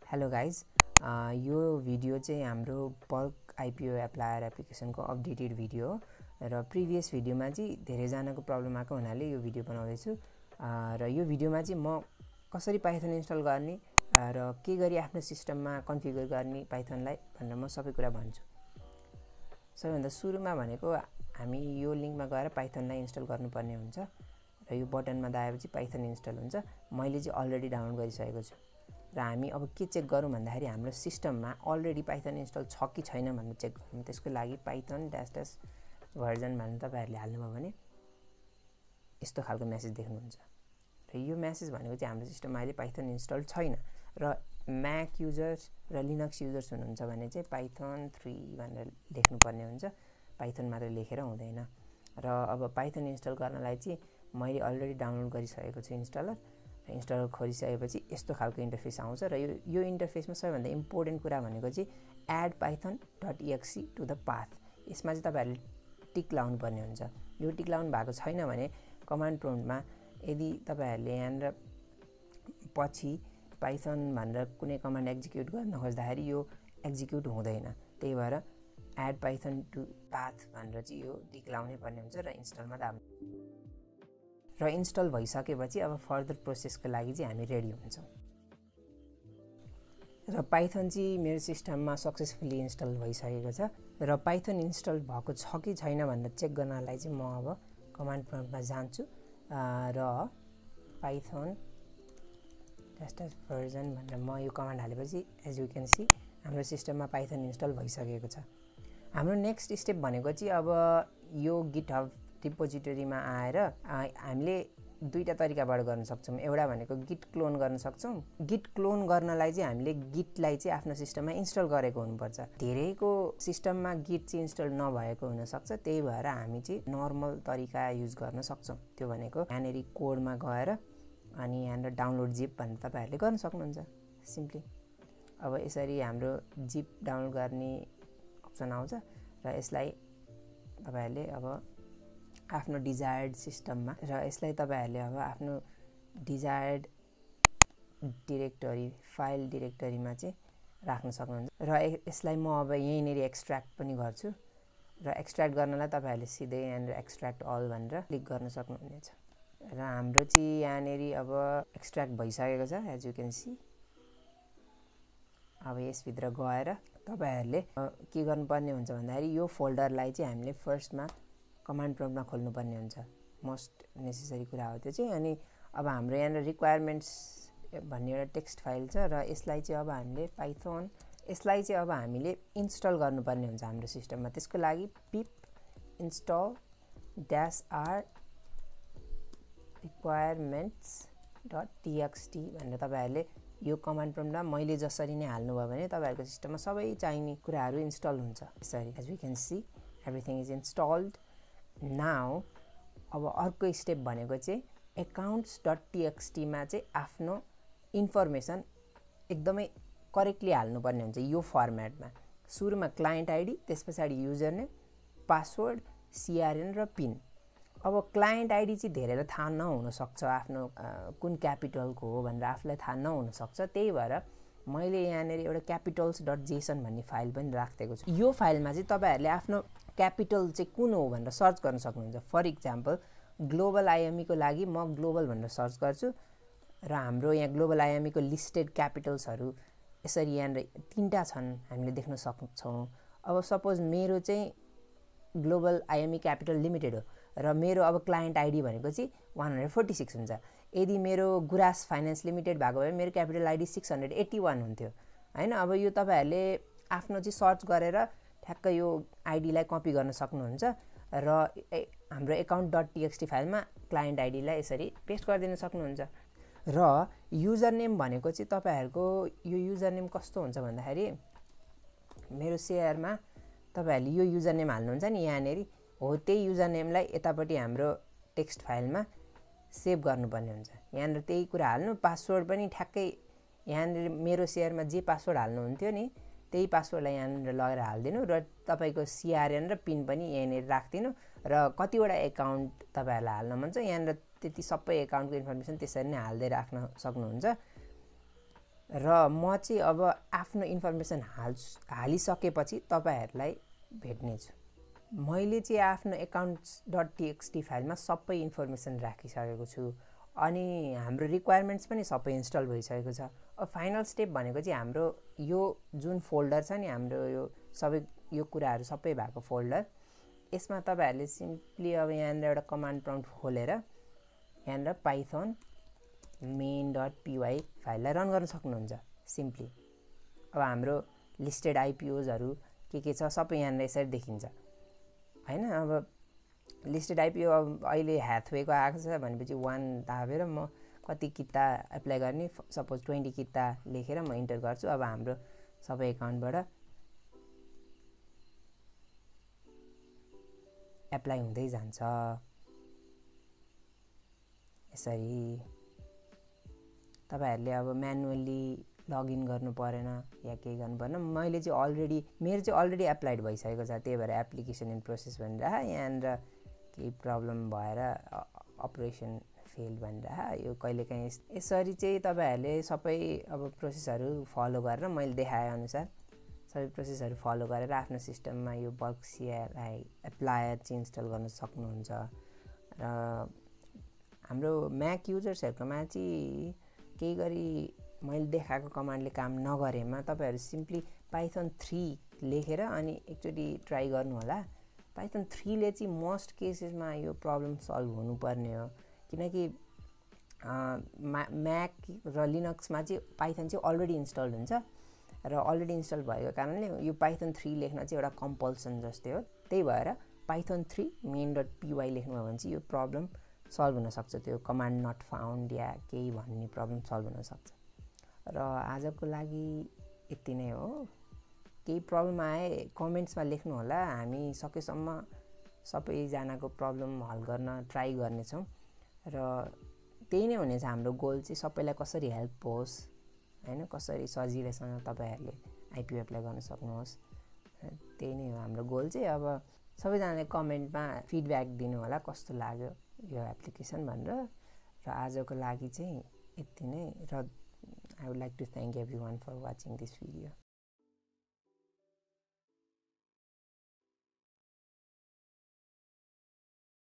Hello guys, यो video चाहिँ हाम्रो बल्क आइपिओ एप्लायर एप्लिकेसनको अपडेटेड भिडियो हो र प्रिभियस भिडियोमा चाहिँ धेरैजनाको प्रब्लम आएको हुनाले यो भिडियो बनाउँदैछु। र यो भिडियोमा चाहिँ म कसरी पाइथन इन्स्टल गर्ने र के गरी आफ्नो सिस्टममा कन्फिगर गर्ने पाइथनलाई भनेर म सबै कुरा भन्छु। सबैभन्दा सुरुमा भनेको हामी यो लिङ्कमा गएर पाइथनलाई इन्स्टल गर्नुपर्ने हुन्छ र यो बटनमा दाबेपछि पाइथन इन्स्टल हुन्छ। मैले चाहिँ अलरेडी डाउनलोड गरिसकेको छु र हामी अब के चेक गरौँ भन्दाखेरि हाम्रो सिस्टममा अलरेडी पाइथन इन्स्टल छ कि छैन भनेर चेक गरौँ। त्यसको लागि पाइथन -- भर्जन भनेर तपाईहरुले हाल्नुभयो भने यस्तो खालको मेसेज देख्नुहुन्छ र यो मेसेज भनेको चाहिँ हाम्रो सिस्टममा अहिले पाइथन इन्स्टल छैन र म्याक युजर्स र लिनक्स युजर्स हुनुहुन्छ भने चाहिँ पाइथन 3 भनेर लेख्नुपर्ने हुन्छ। पाइथन मात्र लेखेर हुँदैन। र अब पाइथन इन्स्टल गर्नलाई चाहिँ मैले अलरेडी डाउनलोड गरिसकेको छु इन्स्टलर। इन्स्टलर खोलिसकेपछि यस्तो खालको इन्टरफेस आउँछ र यो इन्टरफेसमा सबैभन्दा इम्पोर्टेन्ट कुरा भनेको चाहिँ add python.exe to the path. यसमा चाहिँ तपाईहरुले टिक लाउनु पर्ने हुन्छ। यो टिक लाउनु भएको छैन भने कमान्ड प्रम्प्टमा यदि तपाईहरुले यहाँनिर पछि पाइथन भनेर कुनै कमान्ड एक्जिक्युट गर्न खोज्दाखेरि यो एक्जिक्युट हुँदैन। त्यही भएर एड python टु पाथ भनेर चाहिँ यो टिक लाउनै पर्ने हुन्छ र इन्स्टलमा दाब्नु। र इन्स्टल भइसकेपछि अब फर्दर प्रोसेसको लागि चाहिँ हामी रेडी हुन्छौँ। र पाइथन चाहिँ मेरो सिस्टममा सक्सेसफुली इन्स्टल भइसकेको छ र पाइथन इन्स्टल भएको छ कि छैन भनेर चेक गर्नलाई चाहिँ म अब कमान्ड प्रम्प्टमा जान्छु र पाइथन -- भनेर म यो कमान्ड हालेपछि एज यु क्यान सी हाम्रो सिस्टममा पाइथन इन्स्टल भइसकेको छ। हाम्रो नेक्स्ट स्टेप भनेको चाहिँ अब यो गिटहब रिपोजिटरीमा आएर हामीले दुईटा तरिकाबाट गर्न सक्छौँ। एउटा भनेको गिट क्लोन गर्न सक्छौँ। गिट क्लोन गर्नलाई चाहिँ हामीले गिटलाई चाहिँ आफ्नो सिस्टममा इन्स्टल गरेको हुनुपर्छ। धेरैको सिस्टममा गिट चाहिँ इन्स्टल नभएको हुनसक्छ। त्यही भएर हामी चाहिँ नर्मल तरिका युज गर्न सक्छौँ। त्यो भनेको यहाँनिर कोडमा गएर अनि यहाँनिर डाउनलोड जिप भनेर तपाईहरुले गर्न सक्नुहुन्छ सिम्पली। अब यसरी हाम्रो जिप डाउनलोड गर्ने अप्सन आउँछ र यसलाई तपाईहरुले अब आफ्नो डिजायर्ड सिस्टममा र यसलाई तपाईहरुले अब आफ्नो डिजायर्ड डिरेक्टरी फाइल डिरेक्टरीमा चाहिँ राख्न सक्नुहुन्छ। र यसलाई म अब यहीँनिर एक्सट्र्याक्ट पनि गर्छु र एक्सट्र्याक्ट गर्नलाई तपाईहरुले सिधै यहाँनिर एक्सट्र्याक्ट अल भनेर क्लिक गर्न सक्नुहुनेछ। र हाम्रो चाहिँ यहाँनिर अब एक्सट्र्याक्ट भइसकेको छ एज यु क्यान सी। अब यसभित्र गएर तपाईहरुले के गर्नुपर्ने हुन्छ भन्दाखेरि यो फोल्डरलाई चाहिँ हामीले फर्स्टमा कमान्ड प्रम्प्टमा खोल्नुपर्ने हुन्छ। मोस्ट नेसेसरी कुरा हो त्यो चाहिँ। अनि अब हाम्रो यहाँ रिक्वायरमेन्ट्स भन्ने एउटा टेक्स्ट फाइल छ र यसलाई चाहिँ अब हामीले पाइथन यसलाई चाहिँ अब हामीले इन्स्टल गर्नुपर्ने हुन्छ हाम्रो सिस्टममा। त्यसको लागि पिप इन्स्टल -r requirements.txt भनेर तपाईहरुले यो कमान्ड प्रम्प्टमा मैले जसरी नै हाल्नुभयो भने तपाईहरुको सिस्टममा सबै चाहिने कुराहरू इन्स्टल हुन्छ। यसरी as you can see everything is installed. Now अब अर्को स्टेप भनेको चाहिँ accounts.txt मा चाहिँ आफ्नो इन्फर्मेसन एकदमै करेक्टली हाल्नुपर्ने हुन्छ यो फर्मेटमा। सुरुमा क्लाइन्ट आइडी, त्यसपछि युजर नेम, पासवर्ड, CRN र पिन। अब क्लाइन्ट आइडी चाहिँ धेरैलाई थाहा नहुन सक्छ आफ्नो कुन क्यापिटलको हो भनेर आफूलाई थाहा नहुन सक्छ। त्यही भएर मैले यहाँनिर एउटा capitals.json भन्ने फाइल पनि राखिदिएको छु। यो फाइलमा चाहिँ तपाईहरुले आफ्नो क्यापिटल चाहिँ कुन हो भनेर सर्च गर्न सक्नुहुन्छ। फर इक्जाम्पल ग्लोबल IME को लागि म ग्लोबल भनेर सर्च गर्छु र हाम्रो यहाँ ग्लोबल IME को लिस्टेड क्यापिटल्सहरू यसरी यहाँनिर 3टा छन् हामीले देख्न सक्छौँ। अब सपोज मेरो चाहिँ ग्लोबल IME क्यापिटल लिमिटेड हो र मेरो अब क्लाइन्ट आइडी भनेको चाहिँ 146 हुन्छ। यदि मेरो गुरास फाइनेन्स लिमिटेड भएको भए मेरो क्यापिटल आइडी 681 हुन्थ्यो हैन। अब यो तपाईहरुले आफ्नो चाहिँ सर्च गरेर ठ्याक्क यो आइडीलाई कपी गर्न सक्नुहुन्छ र हाम्रो account.txt फाइलमा क्लाइन्ट आइडीलाई यसरी पेस्ट गरिदिन सक्नुहुन्छ। र युजर नेम भनेको चाहिँ तपाईहरुको यो युजर नेम कस्तो हुन्छ भन्दाखेरि मेरो सेयरमा तपाईहरुले यो युजर नेम हाल्नुहुन्छ नि यहाँनिर हो, त्यही युजर नेमलाई यतापट्टि हाम्रो टेक्स्ट फाइलमा सेभ गर्नुपर्ने हुन्छ। यहाँनिर त्यही कुरा हाल्नु। पासवर्ड पनि ठ्याक्कै यहाँनिर मेरो सेयरमा जे पासवर्ड हाल्नुहुन्थ्यो नि त्यही पासवर्डलाई यहाँनिर लगेर हालिदिनु र तपाईको CRN र पिन पनि यहाँनिर राखिदिनु र कतिवटा एकाउन्ट तपाईहरुलाई हाल्न मन छ यहाँनिर त्यति सबै एकाउन्टको इन्फर्मेसन त्यसरी नै हाल्दै राख्न सक्नुहुन्छ। र म चाहिँ अब आफ्नो इन्फर्मेसन हालिसकेपछि तपाईहरुलाई भेट्ने छु। मैले चाहिँ आफ्नो accounts.txt फाइलमा सबै इन्फर्मेसन राखिसकेको छु अनि हाम्रो रिक्वायरमेन्ट्स पनि सबै इन्स्टल भइसकेको छ। अब फाइनल स्टेप भनेको चाहिँ हाम्रो यो जुन फोल्डर छ नि हाम्रो यो कुराहरु सबै भएको फोल्डर, यसमा तपाईहरुले सिम्पली अब यहाँनिर एउटा कमान्ड प्रम्प्ट खोलेर यहाँनिर python main.py फाइललाई रन गर्न सक्नुहुन्छ सिम्पली। अब हाम्रो लिस्टेड IPOs हरु के छ सबै यहाँनिर यसरी देखिन्छ हैन। अब लिस्टेड IPO अब अहिले ह्याथवेको आएको छ भनेपछि 1 दाबेर म कति किता एप्लाई गर्ने, सपोज 20 किता लेखेर म इन्टर गर्छु। अब हाम्रो सबै अकाउन्टबाट एप्लाई हुँदै जान्छ यसरी। तपाईहरुले अब म्यानुअली लगइन गर्नु परेन या केही गर्नु पर्दैन। मैले चाहिँ अलरेडी मेरो चाहिँ अलरेडी एप्लाइड भइसकेको छ, त्यही भएर एप्लिकेसन इन प्रोसेस भनिरहा यहाँनिर केही प्रब्लम भएर अपरेसन फेल भनिरहा। यो कहिलेकाहीँ यसरी चाहिँ तपाईहरुले सबै अब प्रोसेसहरु फलो गरेर मैले देखाए अनुसार सबै प्रोसेसहरु फलो गरेर आफ्नो सिस्टममा यो बल्क CLI एप्लायर चाहिँ इन्स्टल गर्न सक्नुहुन्छ। र हाम्रो म्याक युजर्सहरुकोमा चाहिँ केही गरी मैले देखाएको कमान्डले काम नगरेमा तपाईहरु सिम्पली python 3 लेखेर अनि एकचोटी ट्राई गर्नु होला। python 3 ले चाहिँ मोस्ट केसेसमा यो प्रब्लम सल्भ हुनुपर्ने हो, किनकि म्याक र लिनक्समा चाहिँ पाइथन चाहिँ अलरेडी इन्स्टल्ड हुन्छ र अलरेडी इन्स्टल भएको कारणले यो python 3 लेख्न चाहिँ एउटा कम्पल्सन जस्तै हो। त्यही भएर python 3 main.py लेख्नुभयो भने चाहिँ यो प्रब्लम सल्भ हुन सक्छ, त्यो कमान्ड नट फाउन्ड या केही भन्ने प्रब्लम सल्भ हुन सक्छ। र आजको लागि यति नै हो। केही प्रब्लम आए कमेन्ट्समा लेख्नु होला, हामी सकेसम्म सबैजनाको प्रब्लम हल गर्न ट्राई गर्नेछौँ। र त्यही नै हुनेछ हाम्रो गोल चाहिँ, सबैलाई कसरी हेल्प होस् हैन, कसरी सजिलैसँग तपाईहरुले IPO एप्लाई गर्न सक्नुहोस्, त्यही नै हो हाम्रो गोल चाहिँ। अब सबैजनाले कमेन्टमा फिडब्याक दिनु होला कस्तो लाग्यो यो एप्लिकेसन भनेर। र आजको लागि चाहिँ यति नै। र I would like to thank everyone for watching this video.